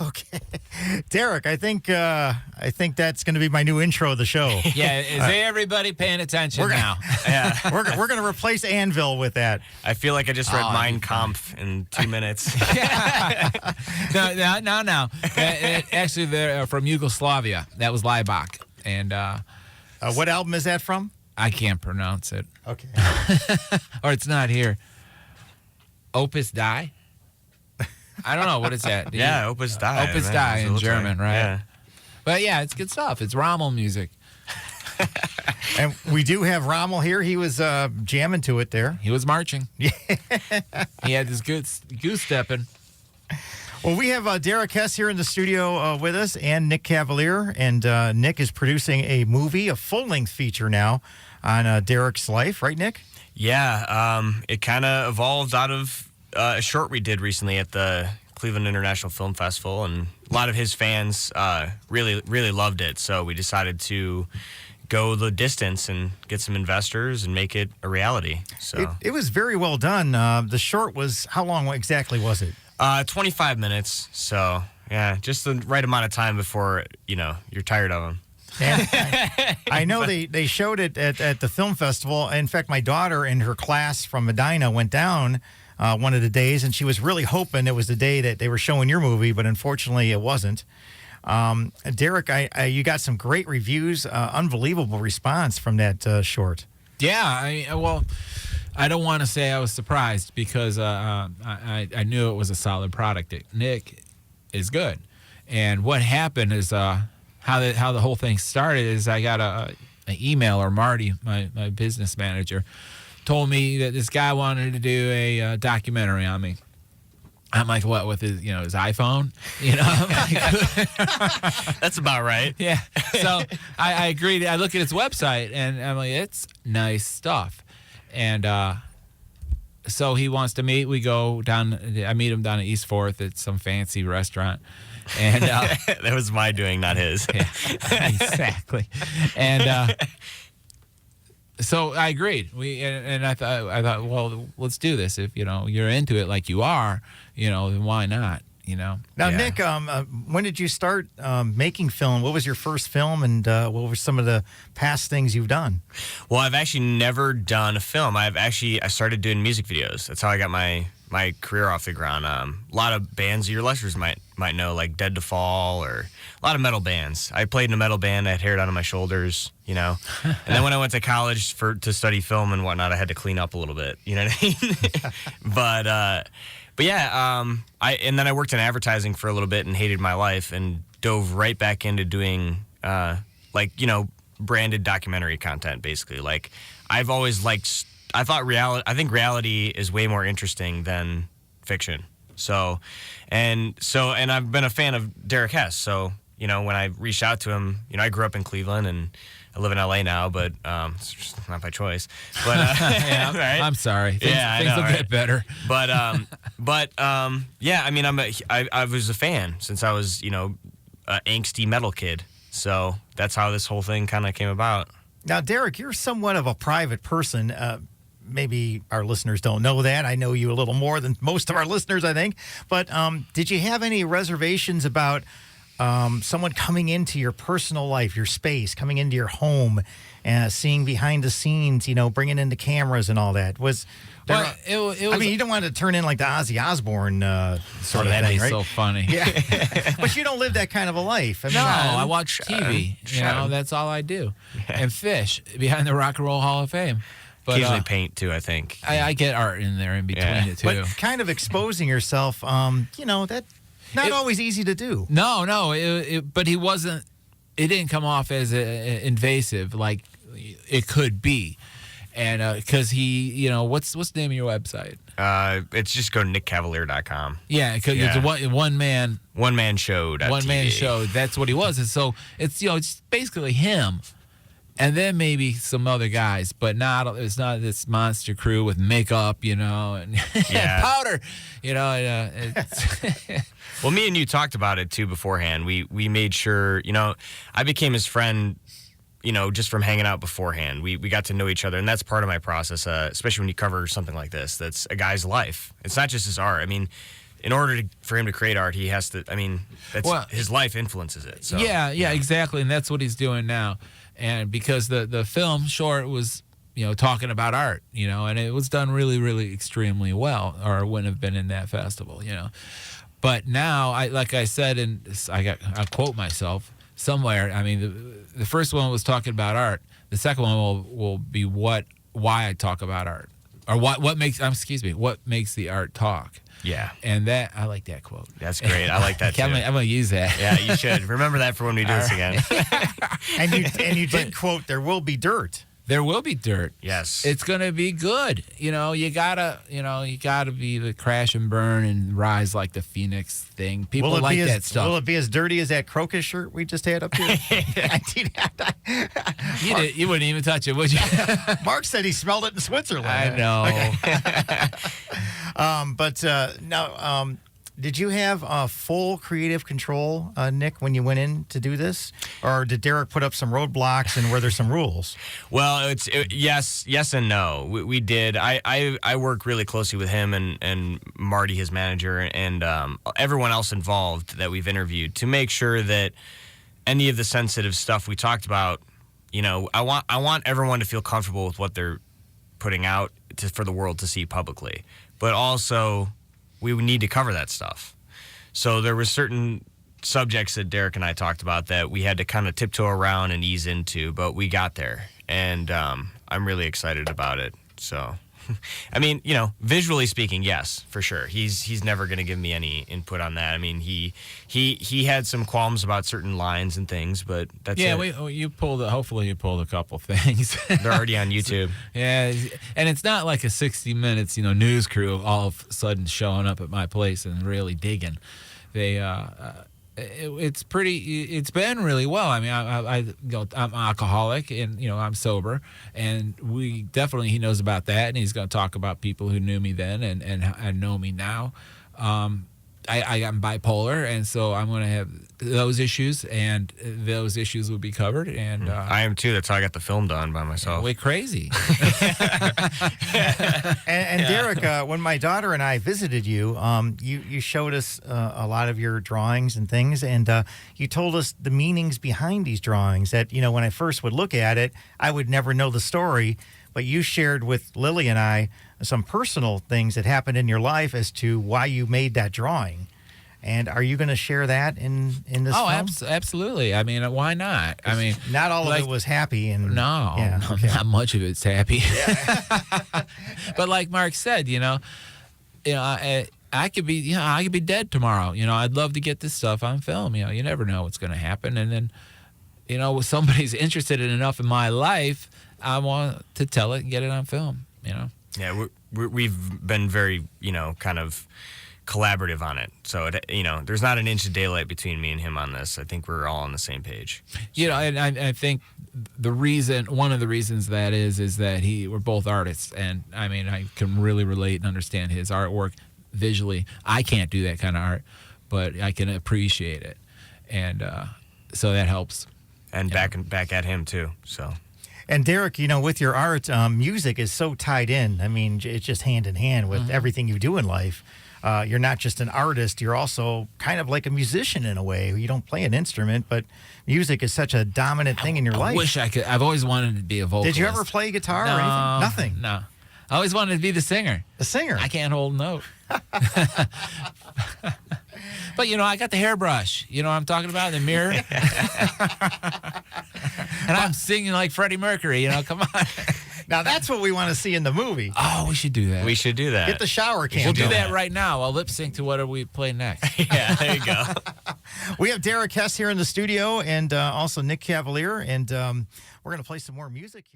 Okay. Derek, I think that's going to be my new intro of the show. Yeah, is everybody paying attention now? Yeah. We're going to replace Anvil with that. I feel like I just read Mein Kampf in 2 minutes. No. Actually, they're from Yugoslavia. That was Laibach. And what album is that from? I can't pronounce it. Okay. Or it's not here. Opus Dei? I don't know. What is that? Yeah, Opus Dei. Opus Dei in German, right? Yeah. But yeah, it's good stuff. It's Rommel music. And we do have Rommel here. He was jamming to it there. He was marching. Yeah. He had this good goose stepping. Well, we have Derek Hess here in the studio with us, and Nick Cavelier. And Nick is producing a movie, a full-length feature now on Derek's life. Right, Nick? Yeah. It kind of evolved out of a short we did recently at the Cleveland International Film Festival, and a lot of his fans really loved it. So we decided to go the distance and get some investors and make it a reality. So it was very well done. The short was, how long exactly was it? 25 minutes. So yeah, just the right amount of time before you're tired of them. And I know they showed it at the film festival. In fact, my daughter and her class from Medina went down one of the days, and she was really hoping it was the day that they were showing your movie, but unfortunately it wasn't. Derek, you got some great reviews, unbelievable response from that short. Yeah, I don't want to say I was surprised because I knew it was a solid product. Nick is good, and what happened is how the whole thing started is I got an email, or Marty, my business manager, told me that this guy wanted to do a documentary on me. I'm like, what, with his iPhone? That's about right. Yeah. So I agreed. I look at his website, and I'm like, it's nice stuff. And so he wants to meet. We go down. I meet him down at East 4th at some fancy restaurant. And that was my doing, not his. Yeah, exactly. And so I agreed. I thought, well, let's do this. If you're into it like you are, then why not? Now, yeah. Nick, when did you start making film? What was your first film, and what were some of the past things you've done? Well, I've actually never done a film. I started doing music videos. That's how I got my career off the ground. A lot of bands your listeners might know, like Dead to Fall, or a lot of metal bands. I played in a metal band. I had hair down on my shoulders, And then when I went to college to study film and whatnot, I had to clean up a little bit. You know what I mean? But yeah, and then I worked in advertising for a little bit and hated my life and dove right back into doing branded documentary content, basically. Like, I've always liked. I think reality is way more interesting than fiction. So I've been a fan of Derek Hess. So when I reached out to him, I grew up in Cleveland and I live in LA now, but it's just not by choice. But yeah, right? I'm sorry. Things will get better. But yeah, I mean, I was a fan since I was an angsty metal kid. So that's how this whole thing kind of came about. Now, Derek, you're somewhat of a private person. Maybe our listeners don't know that. I know you a little more than most of our listeners, I think. But did you have any reservations about someone coming into your personal life, your space, coming into your home, seeing behind the scenes, bringing in the cameras and all that? I mean, you don't want to turn in like the Ozzy Osbourne sort of thing, right? That'd be so funny. Yeah. But you don't live that kind of a life. I watch TV. That's all I do. Yeah. And fish behind the Rock and Roll Hall of Fame. But, occasionally paint, too, I think. I get art in there in between it, too. But kind of exposing yourself, that's not always easy to do. No, but he wasn't, it didn't come off as invasive like it could be. And because he, what's the name of your website? It's just go to nickcavalier.com. Yeah, because it's a one-man show. One-man show. That's what he was. And so it's, it's basically him. And then maybe some other guys, but it's not this monster crew with makeup, and powder, Well, me and you talked about it too beforehand. We made sure, I became his friend, just from hanging out beforehand. We got to know each other, and that's part of my process, especially when you cover something like this. That's a guy's life. It's not just his art. I mean, in order for him to create art, he has to. I mean, his life influences it. So, yeah, exactly, and that's what he's doing now. And because the film short was, talking about art, and it was done really, really extremely well, or it wouldn't have been in that festival, But now, like I said, and I quote myself somewhere. I mean, the first one was talking about art. The second one will be why I talk about art, or what makes the art talk. Yeah, and that I like that quote. That's great. I like that too. I'm gonna use that. Yeah, you should remember that for when we do this again. and you did quote, "There will be dirt." There will be dirt. Yes. It's going to be good. You gotta be the crash and burn and rise like the Phoenix thing. People like that stuff. Will it be as dirty as that crocus shirt we just had up here? You wouldn't even touch it, would you? Mark said he smelled it in Switzerland. I know. Now, did you have full creative control, Nick, when you went in to do this? Or did Derek put up some roadblocks, and were there some rules? Well, yes and no. We did. I work really closely with him and Marty, his manager, and everyone else involved that we've interviewed to make sure that any of the sensitive stuff we talked about, I want everyone to feel comfortable with what they're putting out for the world to see publicly. But also, we would need to cover that stuff. So there were certain subjects that Derek and I talked about that we had to kind of tiptoe around and ease into, but we got there, and I'm really excited about it. So, I mean, visually speaking, yes, for sure. He's never going to give me any input on that. I mean, he had some qualms about certain lines and things, but that's it. Hopefully you pulled a couple things. They're already on YouTube. Yeah, and it's not like a 60 Minutes, news crew all of a sudden showing up at my place and really digging. They it's been really well. I mean, I'm alcoholic, and I'm sober, and he knows about that, and he's going to talk about people who knew me then and know me now. I'm bipolar, and so I'm going to have those issues, and those issues will be covered. And I am too. That's how I got the film done by myself. Way crazy. And Derek, when my daughter and I visited you, you showed us a lot of your drawings and things, and you told us the meanings behind these drawings. That when I first would look at it, I would never know the story, but you shared with Lily and I some personal things that happened in your life as to why you made that drawing. And are you going to share that in this film? Absolutely. I mean, why not? I mean, not all of it was happy. And not much of it's happy. Yeah. But like Mark said, I could be dead tomorrow. I'd love to get this stuff on film. You never know what's going to happen. And then, if somebody's interested enough in my life, I want to tell it and get it on film. Yeah, we've been very, kind of collaborative on it. So, there's not an inch of daylight between me and him on this. I think we're all on the same page. And I think one of the reasons that is that we're both artists. And, I mean, I can really relate and understand his artwork visually. I can't do that kind of art, but I can appreciate it. And so that helps. And back at him, too, so... And Derek, with your art, music is so tied in. I mean, it's just hand in hand with everything you do in life. You're not just an artist, you're also kind of like a musician in a way. You don't play an instrument, but music is such a dominant thing in your life. I wish I could. I've always wanted to be a vocalist. Did you ever play guitar or anything? Nothing? No. I always wanted to be the singer. The singer? I can't hold a note. But, I got the hairbrush. I'm talking about in the mirror. And I'm singing like Freddie Mercury. Come on. Now, that's what we want to see in the movie. Oh, we should do that. We should do that. Get the shower cam. We'll do that right now. I'll lip sync to whatever we play next. Yeah, there you go. We have Derek Hess here in the studio, and also Nick Cavelier, and we're going to play some more music here.